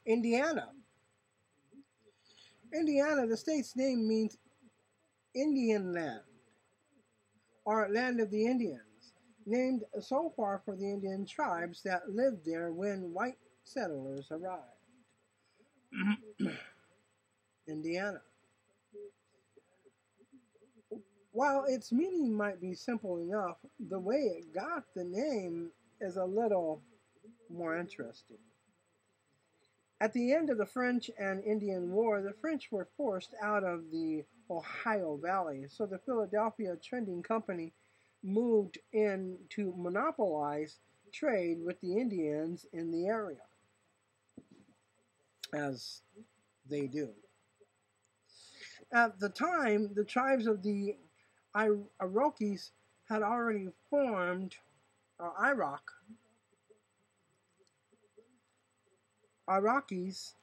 Indiana. Indiana, the state's name means Indian land, or land of the Indians, named so far for the Indian tribes that lived there when white settlers arrived. Indiana. While its meaning might be simple enough, the way it got the name is a little more interesting. At the end of the French and Indian War, the French were forced out of the Ohio Valley, so the Philadelphia Trading Company moved in to monopolize trade with the Indians in the area, as they do. At the time, the tribes of the Iroquois had already formed, or Iraqis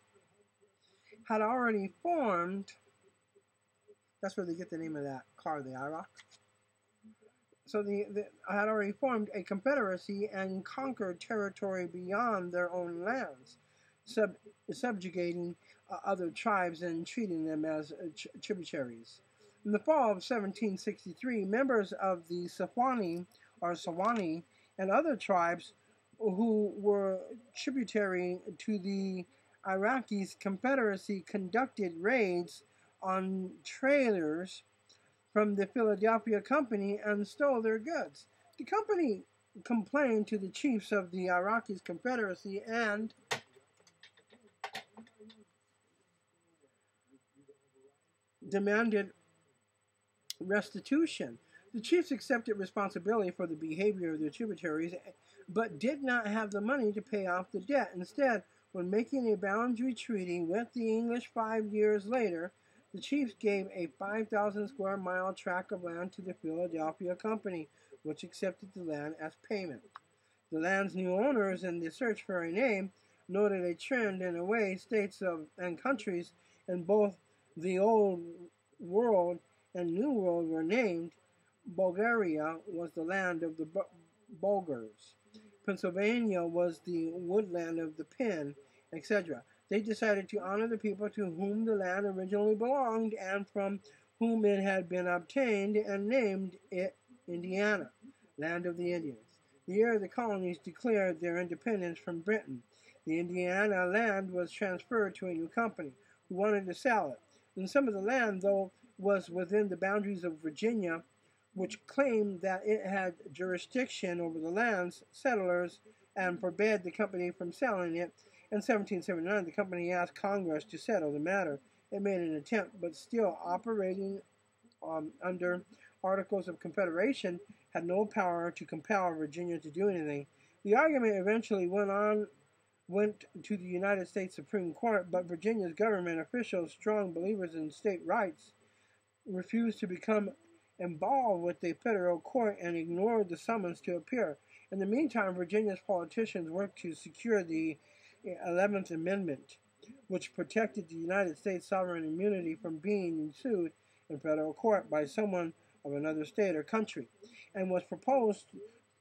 had already formed, that's where they get the name of that car, the Iraq. So they had already formed a confederacy and conquered territory beyond their own lands, subjugating other tribes and treating them as tributaries. In the fall of 1763, members of the Sewanee and other tribes who were tributary to the Iraqis Confederacy conducted raids on traders from the Philadelphia Company and stole their goods. The company complained to the chiefs of the Iraqis Confederacy and demanded restitution. The chiefs accepted responsibility for the behavior of their tributaries, but did not have the money to pay off the debt. Instead, when making a boundary treaty with the English 5 years later, the chiefs gave a 5,000 square mile tract of land to the Philadelphia Company, which accepted the land as payment. The land's new owners, in the search for a name, noted a trend in the way states and countries in both the Old World and New World were named. Bulgaria was the land of the Bulgars. Pennsylvania was the woodland of the Penn, etc. They decided to honor the people to whom the land originally belonged and from whom it had been obtained, and named it Indiana, land of the Indians. The year the colonies declared their independence from Britain, the Indiana land was transferred to a new company who wanted to sell it. And some of the land, though, was within the boundaries of Virginia, which claimed that it had jurisdiction over the land's settlers and forbade the company from selling it. In 1779, the company asked Congress to settle the matter. It made an attempt, but still operating under Articles of Confederation, had no power to compel Virginia to do anything. The argument eventually went to the United States Supreme Court, but Virginia's government officials, strong believers in state rights, refused to become involved with the federal court and ignored the summons to appear. In the meantime, Virginia's politicians worked to secure the 11th Amendment, which protected the United States sovereign immunity from being sued in federal court by someone of another state or country, and was proposed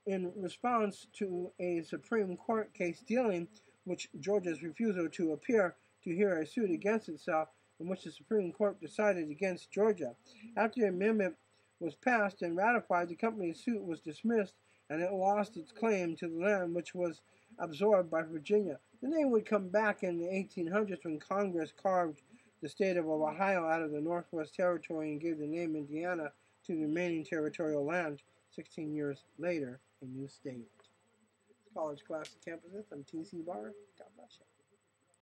in response to a Supreme Court case dealing with Georgia's refusal to appear to hear a suit against itself, in which the Supreme Court decided against Georgia. After the amendment was passed and ratified, the company's suit was dismissed, and it lost its claim to the land, which was absorbed by Virginia. The name would come back in the 1800s when Congress carved the state of Ohio out of the Northwest Territory and gave the name Indiana to the remaining territorial land. 16 years later, a new state. College Classic Campuses. I'm TC Barr. God bless you.